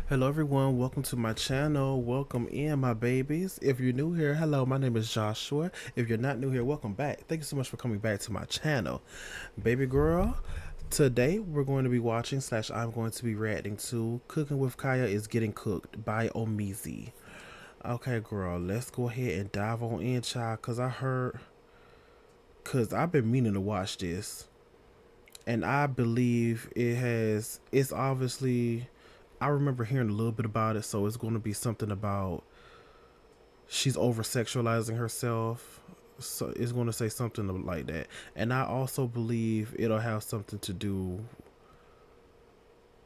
Hello everyone, welcome to my channel. Welcome in my babies. If you're new here, hello, my name is Joshua. If you're not new here, welcome back. Thank you so much for coming back to my channel. Baby girl, today we're going to be watching slash I'm going to be reacting to Cooking with Kaya is Getting Cooked by Ohmeezzy. Okay girl, let's go ahead and dive on in, child, cause I've been meaning to watch this. And I believe it's obviously, I remember hearing a little bit about it, so it's going to be something about she's over sexualizing herself. So it's going to say something like that. And I also believe it'll have something to do,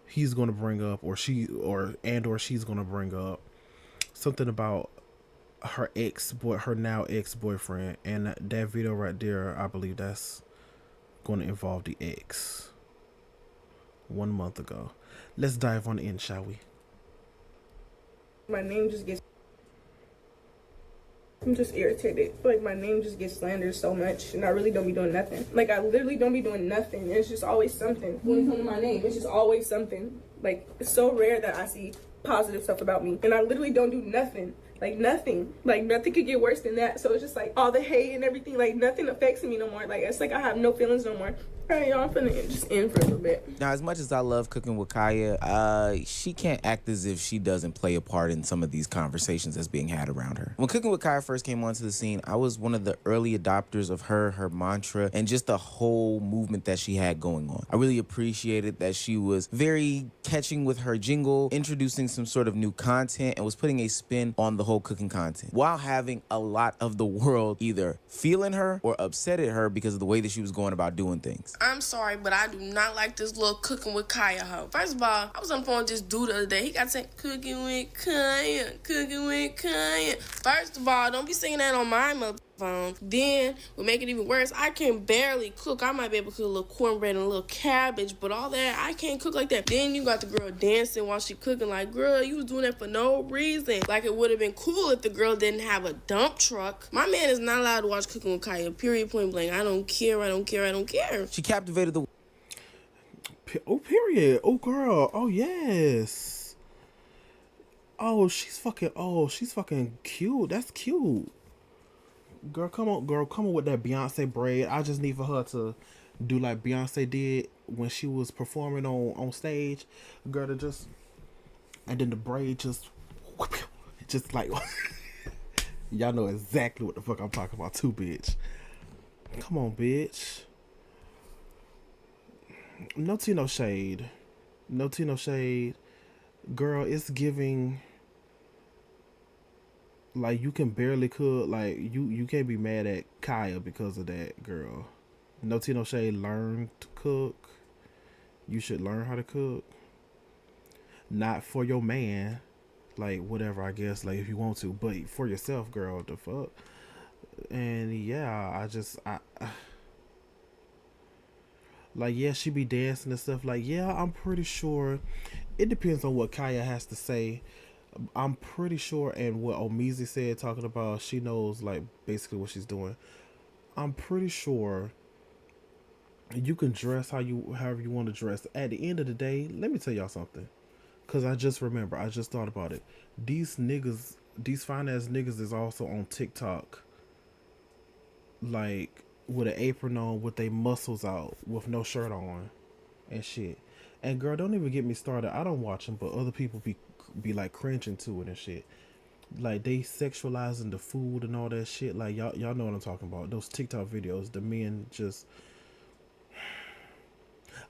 he's going to bring up, or she's going to bring up something about her now ex-boyfriend, and that video right there, I believe that's going to involve the ex 1 month ago. Let's dive on in, shall we? My name just gets, I'm just irritated. I feel like my name just gets slandered so much, and I really don't be doing nothing. Like, I literally don't be doing nothing. It's just always something. When it comes to my name, it's just always something. Like, it's so rare that I see positive stuff about me, and I literally don't do nothing. Like, nothing. Like, nothing could get worse than that. So it's just like all the hate and everything, like, nothing affects me no more. Like, it's like I have no feelings no more. All right, y'all, I'm finna just end for a little bit. Now, as much as I love Cooking with Kaya, she can't act as if she doesn't play a part in some of these conversations that's being had around her. When Cooking with Kaya first came onto the scene, I was one of the early adopters of her mantra, and just the whole movement that she had going on. I really appreciated that she was very catching with her jingle, introducing some sort of new content, and was putting a spin on the whole cooking content, while having a lot of the world either feeling her or upset at her because of the way that she was going about doing things. I'm sorry, but I do not like this little Cooking with Kaya hoe. First of all, I was on the phone with this dude the other day. He got saying Cooking with Kaya, Cooking with Kaya. First of all, don't be singing that on my phone. Then, what make it even worse, I can barely cook. I might be able to cook a little cornbread and a little cabbage, but all that, I can't cook like that. Then you got the girl dancing while she cooking. Like, girl, you was doing that for no reason. Like, it would have been cool if the girl didn't have a dump truck. My man is not allowed to watch Cooking with Kaya, period, point blank. I don't care, I don't care, I don't care. She captivated the Oh, period. Oh, girl. Oh, yes. She's fucking cute. That's cute. Girl, come on with that Beyonce braid. I just need for her to do like Beyonce did when she was performing on stage. Girl, to just, and then the braid just like, y'all know exactly what the fuck I'm talking about too, bitch. Come on, bitch. No tea, no shade. No tea, no shade. Girl, it's giving, like, you can barely cook. Like, you can't be mad at Kaya because of that, girl. No tea, no shade. Learn to cook. You should learn how to cook. Not for your man, like, whatever, I guess, like, if you want to, but for yourself, girl. The fuck. And yeah, I like, yeah, she be dancing and stuff. Like, yeah, I'm pretty sure it depends on what Kaya has to say. I'm pretty sure, and what Ohmeezzy said, talking about she knows, like, basically what she's doing. I'm pretty sure you can dress however you want to dress. At the end of the day, let me tell y'all something, cause I just thought about it. These niggas, these fine ass niggas, is also on TikTok, like, with an apron on, with their muscles out, with no shirt on, and shit. And girl, don't even get me started. I don't watch them, but other people be like cringing to it and shit. Like, they sexualizing the food and all that shit. Like, y'all know what I'm talking about. Those TikTok videos, the men just,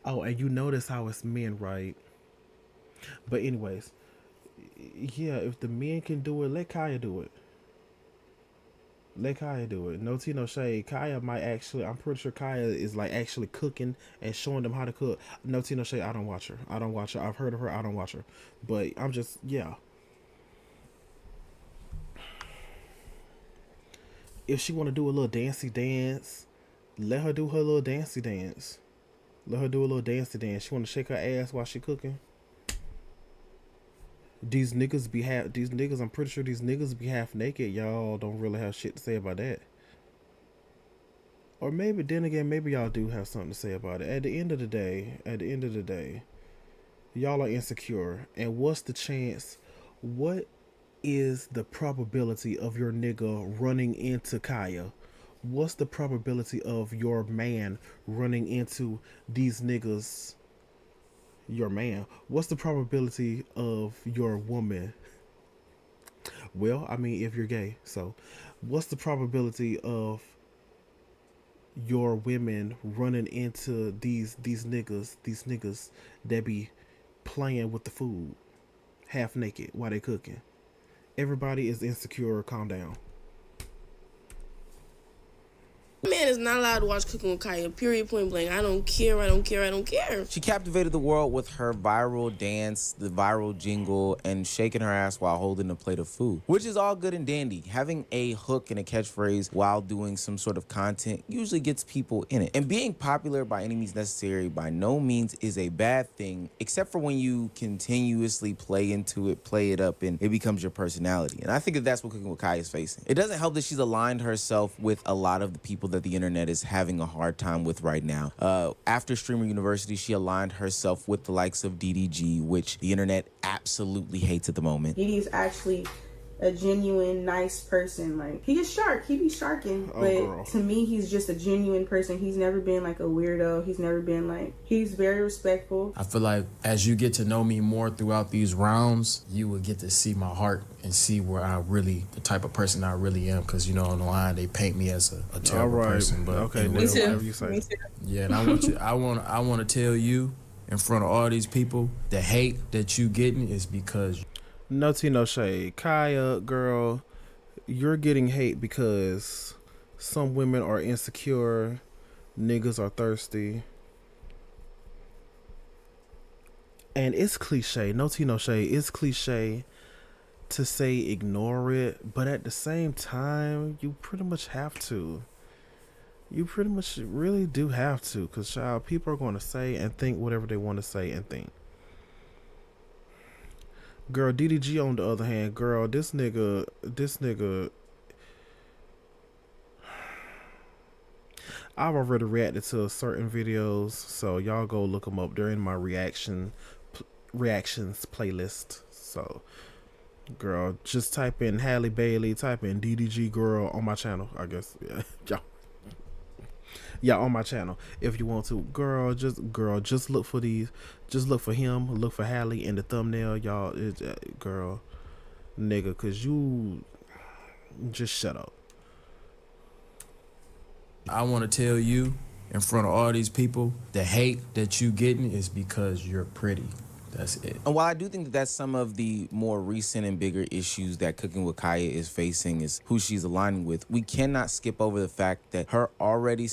oh, and you notice how it's men, right? But anyways, yeah, if the men can do it, let Kaya do it. Let Kaya do it. No tea, no shade. Kaya might actually, I'm pretty sure Kaya is like actually cooking and showing them how to cook. No tea, no shade. I don't watch her. I don't watch her. I've heard of her. I don't watch her. But I'm just, yeah. If she want to do a little dancey dance, let her do her little dancey dance. Let her do a little dancey dance. She want to shake her ass while she cooking. These niggas, I'm pretty sure these niggas be half naked. Y'all don't really have shit to say about that. Or maybe, then again, maybe y'all do have something to say about it. At the end of the day, Y'all are insecure. And what's the chance? What is the probability of your nigga running into Kaya? What's the probability of your man running into these niggas? Your man. What's the probability of your woman? Well, I mean, if you're gay. So, what's the probability of your women running into these niggas that be playing with the food half naked while they cooking? Everybody is insecure. Calm down. Man is not allowed to watch Cooking with Kaya, period, point blank. I don't care, I don't care, I don't care. She captivated the world with her viral dance, the viral jingle, and shaking her ass while holding a plate of food, which is all good and dandy. Having a hook and a catchphrase while doing some sort of content usually gets people in it. And being popular by any means necessary by no means is a bad thing, except for when you continuously play into it, play it up, and it becomes your personality. And I think that that's what Cooking with Kaya is facing. It doesn't help that she's aligned herself with a lot of the people that the internet is having a hard time with right now. After Streamer University, she aligned herself with the likes of DDG, which the internet absolutely hates at the moment. He's actually a genuine, nice person. Like, he is shark. He be sharking. Oh, but girl. to me, he's just a genuine person. He's never been like a weirdo. He's never been like, he's very respectful. I feel like as you get to know me more throughout these rounds, you will get to see my heart and see where the type of person I really am. Because, you know, on the line, they paint me as a terrible person. But okay, Me too. whatever you say. Me too. yeah, and I want to tell you in front of all these people, the hate that you getting is because No tea, no shade. Kaya, girl, you're getting hate because some women are insecure, niggas are thirsty. And it's cliche, no tea, no shade. It's cliche to say ignore it, but at the same time, you pretty much have to. You pretty much really do have to, because, child, people are going to say and think whatever they want to say and think. Girl, DDG on the other hand, girl, this nigga, I've already reacted to certain videos, so y'all go look them up. They're in my reactions playlist. So, girl, just type in Halle Bailey, type in DDG girl on my channel, I guess. Yeah, on my channel if you want to. Girl, just look for these. Just look for him. Look for Halle in the thumbnail, y'all. Girl, nigga, cause you just shut up. I want to tell you in front of all these people, the hate that you getting is because you're pretty. That's it. And while I do think that that's some of the more recent and bigger issues that Cooking with Kaya is facing is who she's aligning with, we cannot skip over the fact that her already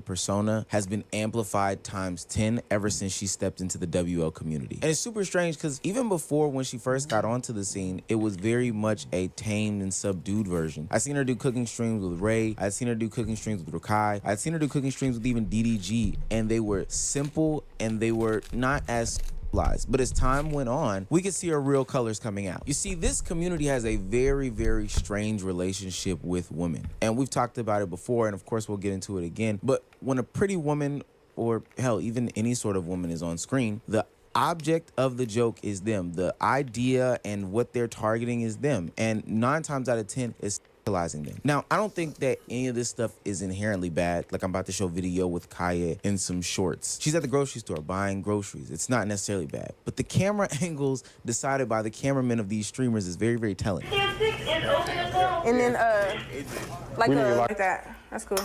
persona has been amplified times 10 ever since she stepped into the WL community. And it's super strange because even before when she first got onto the scene, it was very much a tamed and subdued version. I've seen her do cooking streams with Ray. I've seen her do cooking streams with Rakai. I've seen her do cooking streams with even DDG, and they were simple and they were not as lies. But as time went on, we could see her real colors coming out. You see, this community has a very, very strange relationship with women. And we've talked about it before, and of course we'll get into it again. But when a pretty woman, or hell, even any sort of woman is on screen, the object of the joke is them. The idea and what they're targeting is them. And 9 times out of 10 is sexualizing them. Now, I don't think that any of this stuff is inherently bad. Like, I'm about to show video with Kaya in some shorts. She's at the grocery store buying groceries. It's not necessarily bad. But the camera angles decided by the cameramen of these streamers is very, very telling. And then, like that. That's cool.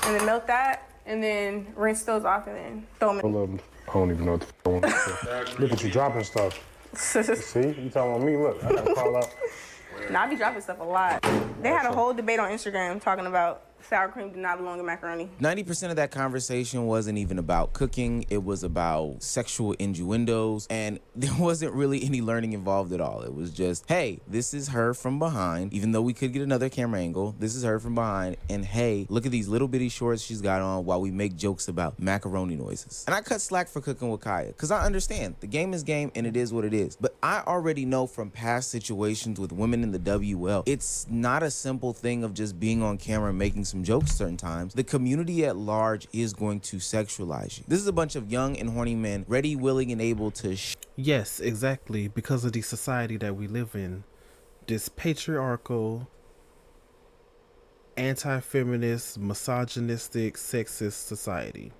And then melt that, and then rinse those off, and then throw them in. I don't even know what the want to say. Look at you dropping stuff. See? You talking about me? Look, I gotta call out. Nah, I be dropping stuff a lot. They had a whole debate on Instagram talking about sour cream do not belong in macaroni. 90% of that conversation wasn't even about cooking. It was about sexual innuendos, and there wasn't really any learning involved at all. It was just, hey, this is her from behind, even though we could get another camera angle. This is her from behind, and hey, look at these little bitty shorts she's got on while we make jokes about macaroni noises. And I cut slack for Cooking with Kaya, because I understand the game is game and it is what it is. But I already know from past situations with women in the WL, it's not a simple thing of just being on camera and making some jokes certain times, the community at large is going to sexualize you. This is a bunch of young and horny men ready, willing, and able to yes, exactly, because of the society that we live in, this patriarchal, anti-feminist, misogynistic, sexist society.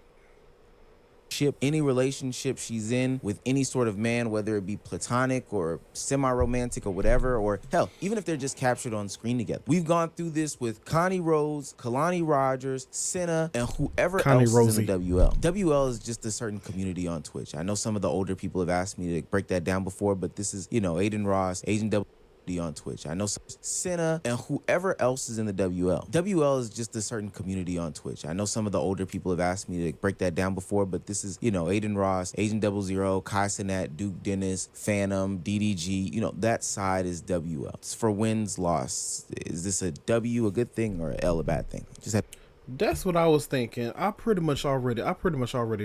ship any relationship she's in with any sort of man, whether it be platonic or semi-romantic or whatever, or hell, even if they're just captured on screen together. We've gone through this with Connie Rhodes, Kalani Rogers, Senna, and whoever Connie else Rosie. is in the WL. WL is just a certain community on Twitch. I know some of the older people have asked me to break that down before, but this is, you know, Aiden Ross, Agent W on Twitch. I know Senna and whoever else is in the WL. WL is just a certain community on Twitch. I know some of the older people have asked me to break that down before, but this is, you know, Aiden Ross, Agent 00, Kai Cenat, Duke Dennis, Phantom, DDG, you know, that side is WL. It's for wins, loss. Is this a W a good thing or a L a bad thing? Just have That's what I was thinking. I pretty much already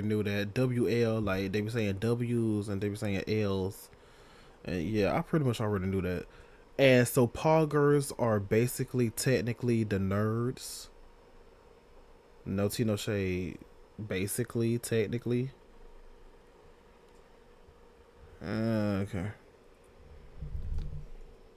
knew that WL, like they were saying W's and they were saying L's. And yeah, I pretty much already knew that. And so poggers are basically technically the nerds. No tea, no shade. Basically, technically. Okay.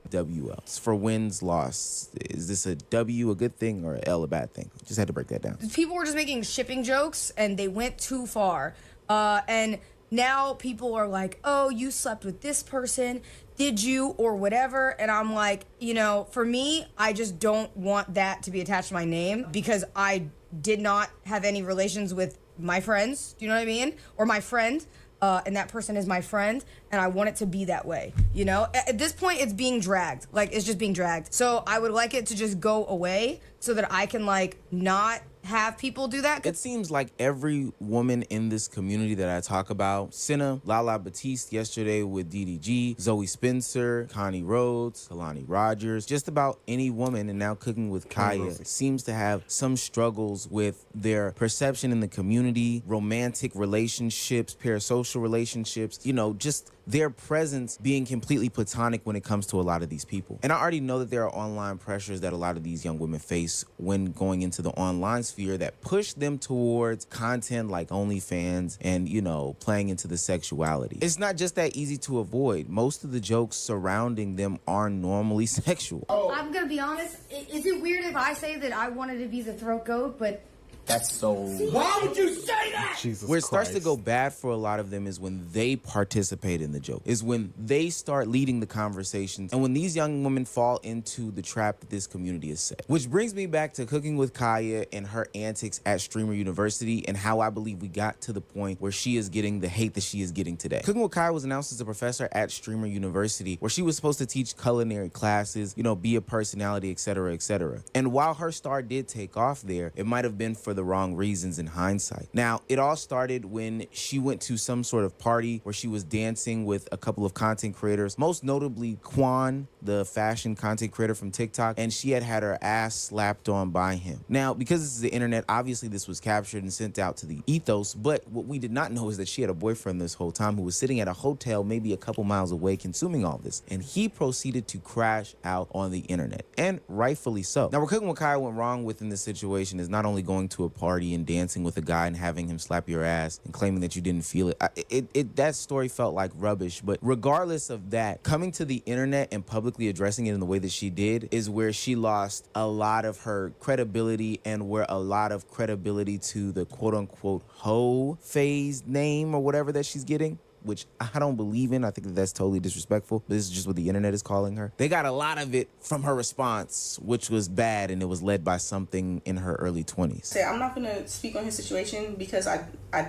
WL. It's for wins, loss. Is this a W a good thing or a L a bad thing? Just had to break that down. People were just making shipping jokes and they went too far. And now people are like, oh, you slept with this person, did you, or whatever. And I'm like, you know, for me, I just don't want that to be attached to my name because I did not have any relations with my friends. Do you know what I mean? Or my friend. And that person is my friend, and I want it to be that way, you know? At this point, it's being dragged. Like, it's just being dragged. So I would like it to just go away so that I can, like, not have people do that. It seems like every woman in this community that I talk about, Senna, Lala Batiste yesterday with DDG, Zoe Spencer, Connie Rhodes, Kalani Rogers, just about any woman, and now Cooking with Kaya, seems to have some struggles with their perception in the community, romantic relationships, parasocial relationships, you know, just their presence being completely platonic when it comes to a lot of these people. And I already know that there are online pressures that a lot of these young women face when going into the online sphere that push them towards content like OnlyFans and, you know, playing into the sexuality. It's not just that easy to avoid. Most of the jokes surrounding them are normally sexual. I'm gonna be honest, is it weird if I say that I wanted to be the throat goat, but That's so... Why would you say that? Jesus Where it starts to Christ. go bad for a lot of them is when they participate in the joke, is when they start leading the conversations, and when these young women fall into the trap that this community has set. Which brings me back to Cooking with Kaya and her antics at Streamer University and how I believe we got to the point where she is getting the hate that she is getting today. Cooking with Kaya was announced as a professor at Streamer University, where she was supposed to teach culinary classes, you know, be a personality, etc., etc. And while her star did take off there, it might have been for the wrong reasons in hindsight. Now, it all started when she went to some sort of party where she was dancing with a couple of content creators, most notably Quan, the fashion content creator from TikTok, and she had her ass slapped on by him. Now, because this is the internet, obviously this was captured and sent out to the ethos, but what we did not know is that she had a boyfriend this whole time who was sitting at a hotel maybe a couple miles away consuming all this, and he proceeded to crash out on the internet, and rightfully so. Now, where Cooking with Kaya went wrong within this situation is not only going to a party and dancing with a guy and having him slap your ass and claiming that you didn't feel it. That story felt like rubbish. But regardless of that, coming to the internet and publicly addressing it in the way that she did is where she lost a lot of her credibility and where a lot of credibility to the quote unquote hoe phase name or whatever that she's getting, which I don't believe in. I think that that's totally disrespectful. This is just what the internet is calling her. They got a lot of it from her response, which was bad, and it was led by something in her early 20s. I'm not gonna speak on his situation because I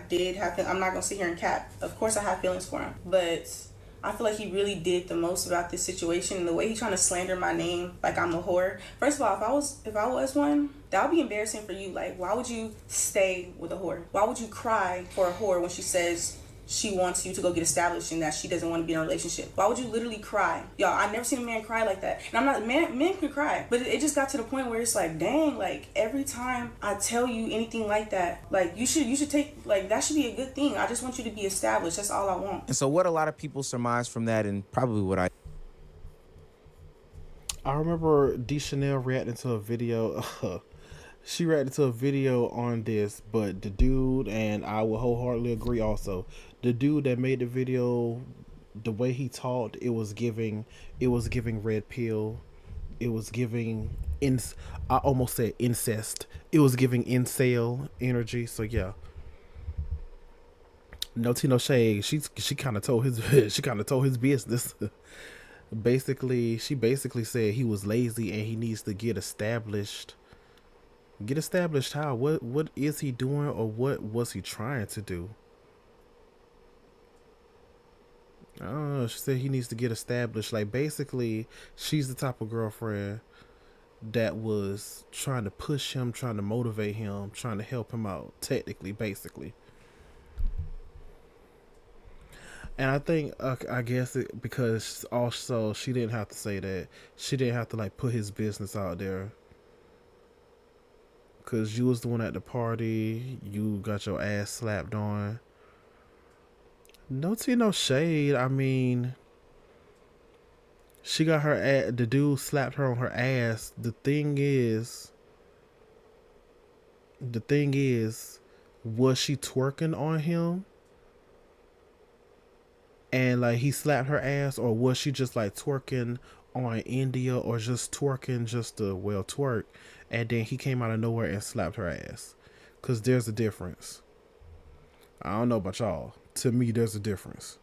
did have. I'm not gonna sit here and cap. Of course, I have feelings for him, but I feel like he really did the most about this situation, and the way he's trying to slander my name like I'm a whore. First of all, if I was one, that would be embarrassing for you. Like, why would you stay with a whore? Why would you cry for a whore when she says she wants you to go get established and that she doesn't want to be in a relationship? Why would you literally cry? Y'all, I've never seen a man cry like that. And I'm not, men can cry. But it just got to the point where it's like, dang, like every time I tell you anything like that, like you should take, like that should be a good thing. I just want you to be established. That's all I want. And so what a lot of people surmise from that, and probably what I remember D Chanel reacting to a video. she reacted to a video on this, but the dude, and I will wholeheartedly agree also, the dude that made the video, the way he talked, it was giving red pill, it was giving I almost said incest, it was giving incel energy. So yeah, no tea, no shade. She kind of told his she kind of told his business. Basically, she basically said he was lazy and he needs to get established. Get established how? What is he doing, or what was he trying to do? I don't know. She said he needs to get established. Like, basically, she's the type of girlfriend that was trying to push him, trying to motivate him, trying to help him out, technically, basically. And I think, I guess because also she didn't have to say that. She didn't have to, like, put his business out there. Because you was the one at the party. You got your ass slapped on. No tea, no shade. I mean, she got her ass, the dude slapped her on her ass. The thing is, was she twerking on him? And like he slapped her ass, or was she just like twerking on India, or just twerking just to twerk, and then he came out of nowhere and slapped her ass? Cause there's a difference. I don't know about y'all. To me, there's a difference.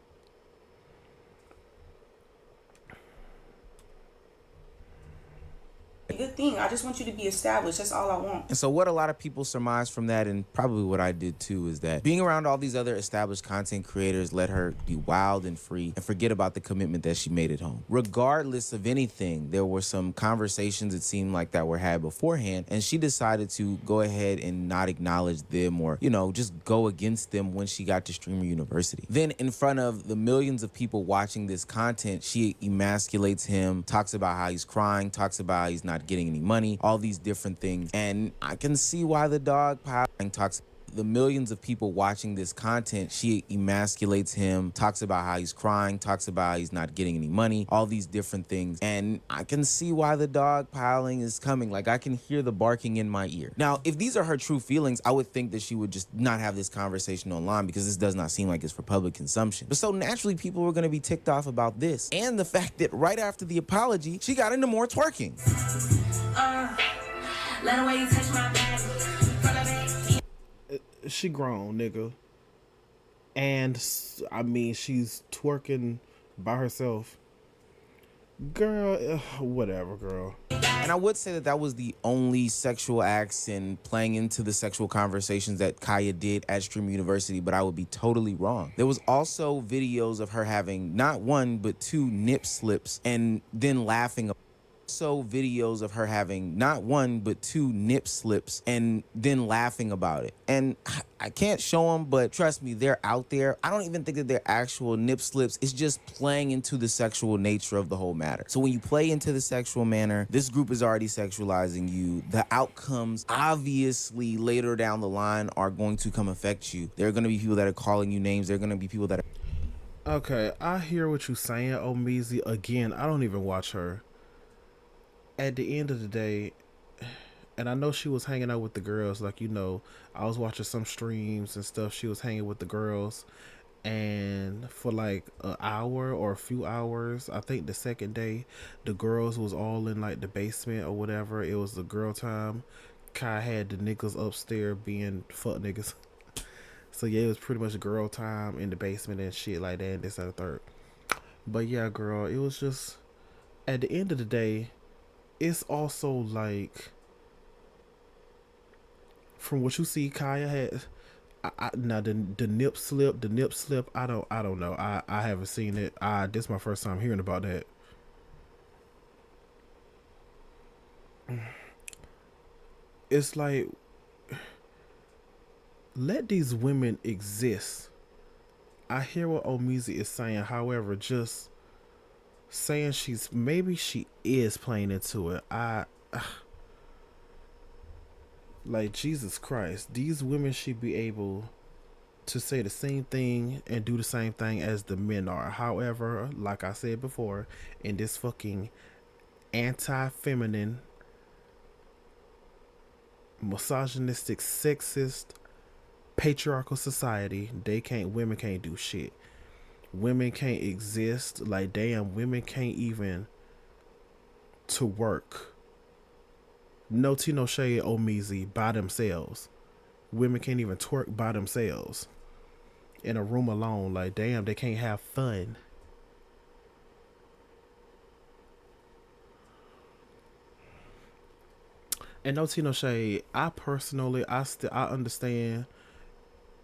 Good thing. I just want you to be established. That's all I want. And so what a lot of people surmise from that, and probably what I did too, is that being around all these other established content creators let her be wild and free and forget about the commitment that she made at home. Regardless of anything, there were some conversations it seemed like that were had beforehand, and she decided to go ahead and not acknowledge them, or, you know, just go against them when she got to Streamer University. Then in front of the millions of people watching this content, she emasculates him, talks about how he's crying, talks about how he's not getting any money, all these different things. And I can see why the dog piling talks. The millions of people watching this content, she emasculates him, talks about how he's crying, talks about how he's not getting any money, all these different things. And I can see why the dog piling is coming. Like, I can hear the barking in my ear. Now, if these are her true feelings, I would think that she would just not have this conversation online, because this does not seem like it's for public consumption. But so naturally, people were going to be ticked off about this. And the fact that right after the apology, she got into more twerking. Let the way you touch my back. She grown, nigga. And I mean, she's twerking by herself. Girl, whatever, girl. And I would say that that was the only sexual acts and playing into the sexual conversations that Kaya did at Stream University, but I would be totally wrong. There was also videos of her having not one, but two nip slips and then laughing. Also videos of her having not one, but two nip slips and then laughing about it. And I can't show them, but trust me, they're out there. I don't even think that they're actual nip slips. It's just playing into the sexual nature of the whole matter. So when you play into the sexual manner, this group is already sexualizing you. The outcomes, obviously, later down the line are going to come affect you. There are going to be people that are calling you names. There are going to be people that are... Okay, I hear what you're saying, Ohmeezzy. Again, I don't even watch her. At the end of the day, and I know she was hanging out with the girls, like, you know, I was watching some streams and stuff. She was hanging with the girls, and for like an hour or a few hours, I think the second day, the girls was all in like the basement or whatever. It was the girl time. Kai had the niggas upstairs being fuck niggas. So yeah, it was pretty much girl time in the basement and shit like that, and this and the third. But yeah, girl, it was just, at the end of the day, it's also like, from what you see, Kaya had. Now the nip slip. I don't know. I haven't seen it. This is my first time hearing about that. It's like, let these women exist. I hear what Ohmeezzy is saying. However, just saying maybe she is playing into it. Like, Jesus Christ, these women should be able to say the same thing and do the same thing as the men are. However, like I said before, in this fucking anti-feminine misogynistic, sexist, patriarchal society. Women can't do shit. Women can't exist. Like, damn, women can't even to work. No tea, no shade, Ohmeezzy, by themselves. Women can't even twerk by themselves in a room alone. Like, damn, they can't have fun. And no tea, no shade. I personally, I understand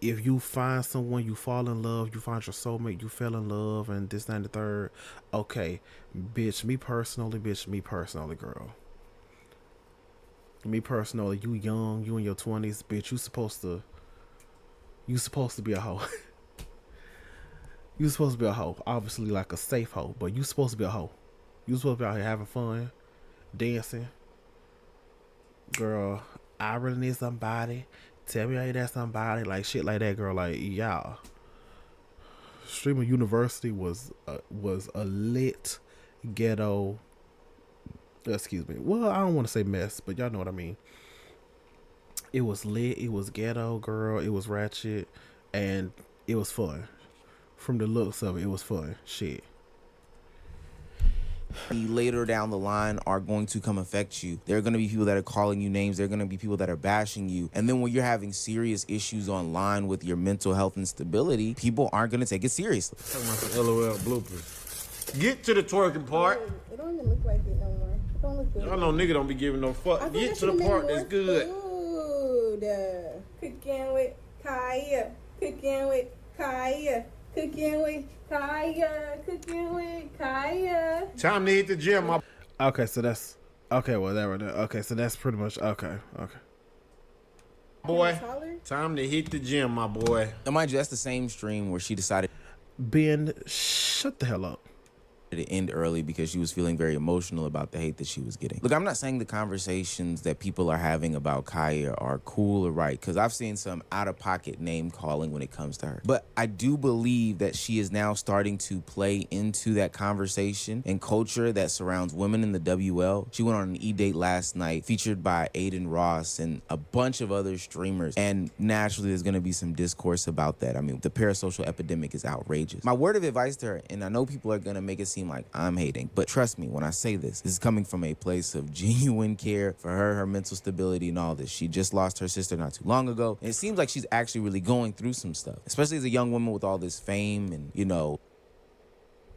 if you find someone, you fall in love, you find your soulmate, you fell in love, and this, that, and the third. Okay, bitch, me personally, girl. Me personally, you young, you in your 20s, bitch, you supposed to be a hoe. You supposed to be a hoe. Obviously, like a safe hoe, but you supposed to be a hoe. You supposed to be out here having fun, dancing. Girl, I really need somebody. Tell me how you that somebody. Like, shit like that, girl. Like, yeah. Streamer University was a lit ghetto. Excuse me. Well, I don't want to say mess, but y'all know what I mean. It was lit. It was ghetto, girl. It was ratchet, and it was fun. From the looks of it, it was fun. Shit. Later down the line are going to come affect you. There are going to be people that are calling you names. There are going to be people that are bashing you. And then when you're having serious issues online with your mental health and stability, people aren't going to take it seriously. Talking about the LOL bloopers. Get to the twerking part. It don't even look like it no more. It don't look good. Y'all know nigga don't be giving no fuck. Get to the part that's good. Cooking with Kaya. Cooking with Kaya. Cooking with Kaya. Cooking with Kaya. Time to hit the gym, my Okay, so that's okay. Well, that right there. Okay, so that's pretty much okay. boy. Time to hit the gym, my boy. And mind you, that's the same stream where she decided Ben, shut the hell up. to end early because she was feeling very emotional about the hate that she was getting. Look, I'm not saying the conversations that people are having about Kaya are cool or right, because I've seen some out-of-pocket name calling when it comes to her. But I do believe that she is now starting to play into that conversation and culture that surrounds women in the WL. She went on an E-Date last night, featured by Aiden Ross and a bunch of other streamers. And naturally, there's going to be some discourse about that. I mean, the parasocial epidemic is outrageous. My word of advice to her, and I know people are going to make it seem like I'm hating, but trust me when I say this is coming from a place of genuine care for her mental stability and all this. She just lost her sister not too long ago, and it seems like she's actually really going through some stuff, especially as a young woman with all this fame and, you know.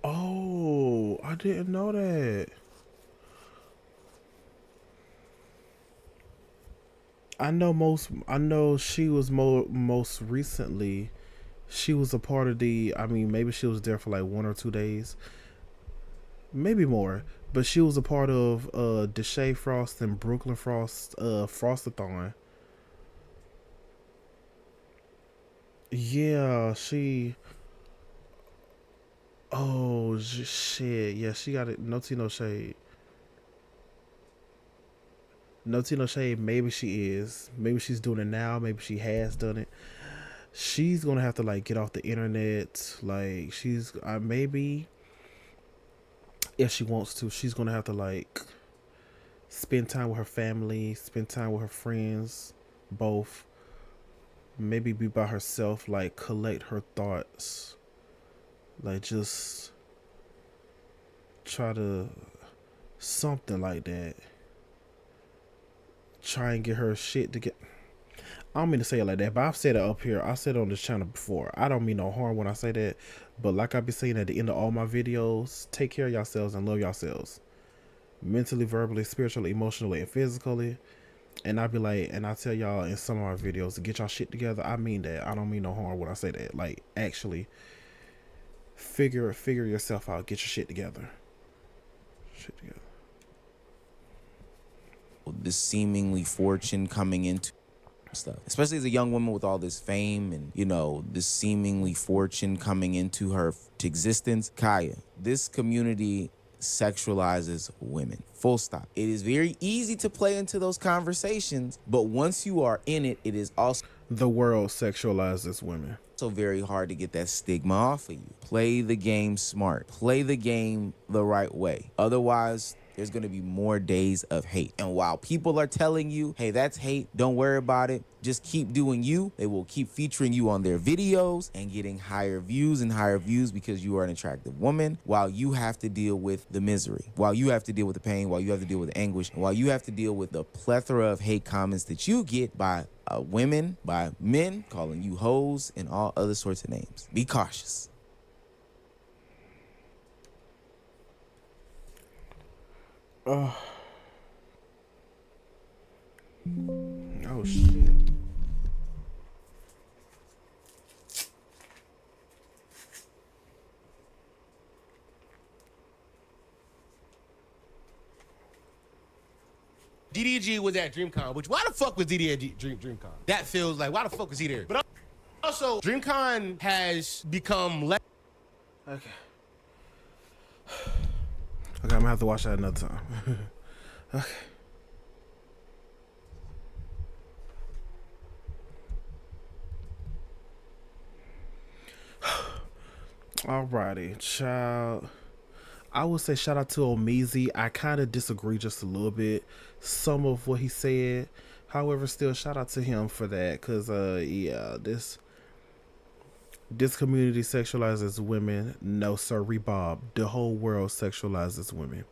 Oh, I didn't know that. I know she was most recently, she was a part of maybe she was there for like 1 or 2 days. Maybe more, but she was a part of Deshae Frost and Brooklyn Frost Frostathon. Yeah, she. Oh shit! Yeah, she got it. No tea, no shade. No tea, no shade. Maybe she is. Maybe she's doing it now. Maybe she has done it. She's gonna have to like get off the internet. Like she's maybe. If she wants to, she's gonna have to like spend time with her family, spend time with her friends, both. Maybe be by herself, like collect her thoughts, like just try to something like that. Try and get her shit to get. I don't mean to say it like that, but I've said it up here. I said it on this channel before. I don't mean no harm when I say that, but like I be saying at the end of all my videos, take care of yourselves and love yourselves. Mentally, verbally, spiritually, emotionally, and physically. And I be like, and I tell y'all in some of my videos to get y'all shit together. I mean that. I don't mean no harm when I say that. Like, actually, figure yourself out. Get your shit together. Shit together. This seemingly fortune coming into stuff, especially as a young woman with all this fame and, you know, this seemingly fortune coming into her to existence. Kaya, this community sexualizes women. Full stop. It is very easy to play into those conversations, but once you are in it, it is also the world sexualizes women. So very hard to get that stigma off of you. Play the game smart. Play the game the right way. Otherwise, there's gonna be more days of hate. And while people are telling you, hey, that's hate, don't worry about it, just keep doing you, they will keep featuring you on their videos and getting higher views and higher views because you are an attractive woman, while you have to deal with the misery, while you have to deal with the pain, while you have to deal with the anguish, and while you have to deal with the plethora of hate comments that you get by women, by men calling you hoes and all other sorts of names. Be cautious. Oh shit. DDG was at DreamCon, which why the fuck was DD at DreamCon? That feels like, why the fuck was he there? But also, DreamCon has become less. Okay. Okay, I'm gonna have to watch that another time. Okay. Alrighty, child. I would say shout out to Ohmeezzy. I kind of disagree just a little bit. Some of what he said. However, still shout out to him for that. Cause yeah, this community sexualizes women. No, sir, Bob. The whole world sexualizes women.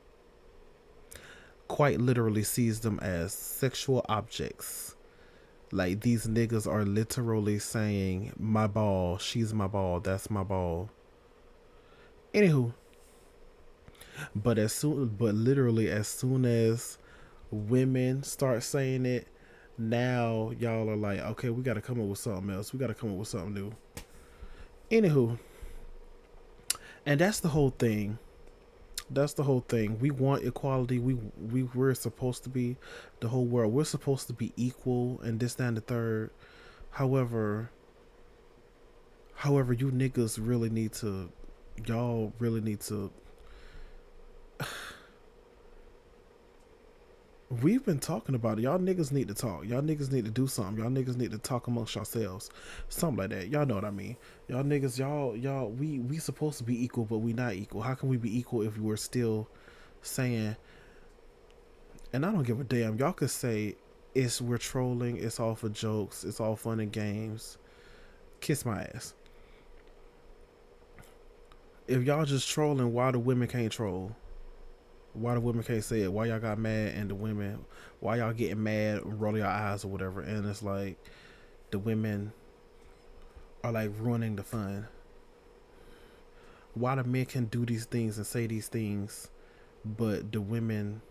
Quite literally sees them as sexual objects. Like, these niggas are literally saying, my ball, she's my ball, that's my ball. Anywho. But literally as soon as women start saying it, now y'all are like, okay, we gotta come up with something else. We gotta come up with something new. Anywho. And that's the whole thing. That's the whole thing. We want equality. We're supposed to be the whole world. We're supposed to be equal and this, that, and the third. However, you niggas really need to, y'all really need to. We've been talking about it. Y'all niggas need to talk. Y'all niggas need to do something. Y'all niggas need to talk amongst yourselves. Something like that. Y'all know what I mean. Y'all niggas, we supposed to be equal, but we not equal. How can we be equal if we're still saying, and I don't give a damn. Y'all could say we're trolling, it's all for jokes, it's all fun and games. Kiss my ass. If y'all just trolling, why the women can't troll? Why the women can't say it? Why y'all got mad and the women, why y'all getting mad and rolling your eyes or whatever? And it's like the women are like ruining the fun. Why the men can do these things and say these things, but the women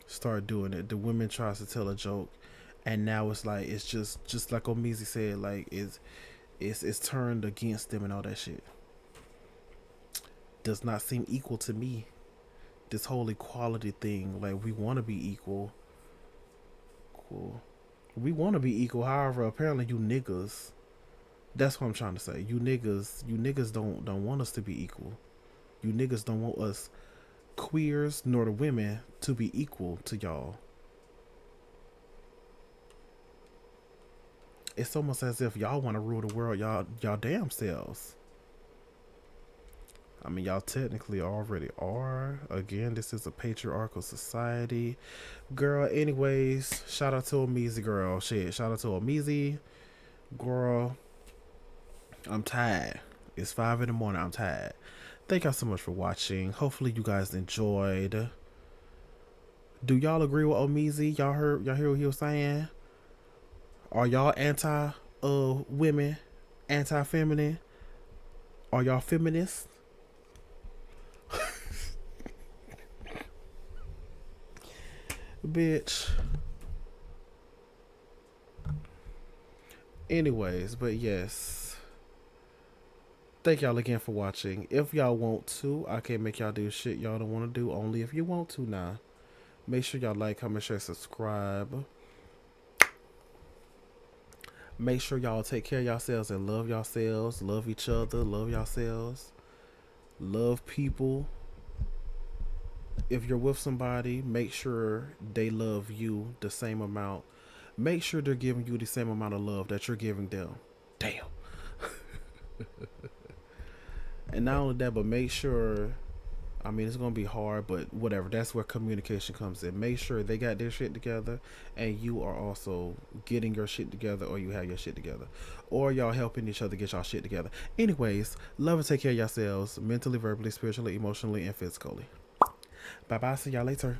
start doing it. The women tries to tell a joke, and now it's like it's just like Ohmeezzy said, like it's turned against them and all that shit. Does not seem equal to me. This whole equality thing, like, we want to be equal. Cool. We want to be equal. However, apparently you niggas, that's what I'm trying to say. You niggas don't want us to be equal. You niggas don't want us queers nor the women to be equal to y'all. It's almost as if y'all want to rule the world y'all damn selves. I mean, y'all technically already are. Again, this is a patriarchal society. Girl, anyways, shout out to Ohmeezzy, girl. Shit, shout out to Ohmeezzy. Girl, I'm tired. It's 5 a.m. I'm tired. Thank y'all so much for watching. Hopefully you guys enjoyed. Do y'all agree with Ohmeezzy? Y'all hear what he was saying? Are y'all anti women? Anti-feminine? Are y'all feminists? Bitch. Anyways, but yes. Thank y'all again for watching. If y'all want to, I can't make y'all do shit y'all don't want to do. Only if you want to now. Make sure y'all like, comment, share, subscribe. Make sure y'all take care of yourselves and love yourselves. Love each other. Love yourselves. Love people. If you're with somebody, make sure they love you the same amount. Make sure they're giving you the same amount of love that you're giving them. Damn. And not only that, but make sure, I mean, it's going to be hard, but whatever. That's where communication comes in. Make sure they got their shit together and you are also getting your shit together, or you have your shit together, or y'all helping each other get y'all shit together. Anyways, love and take care of yourselves mentally, verbally, spiritually, emotionally, and physically. Bye-bye. See y'all later.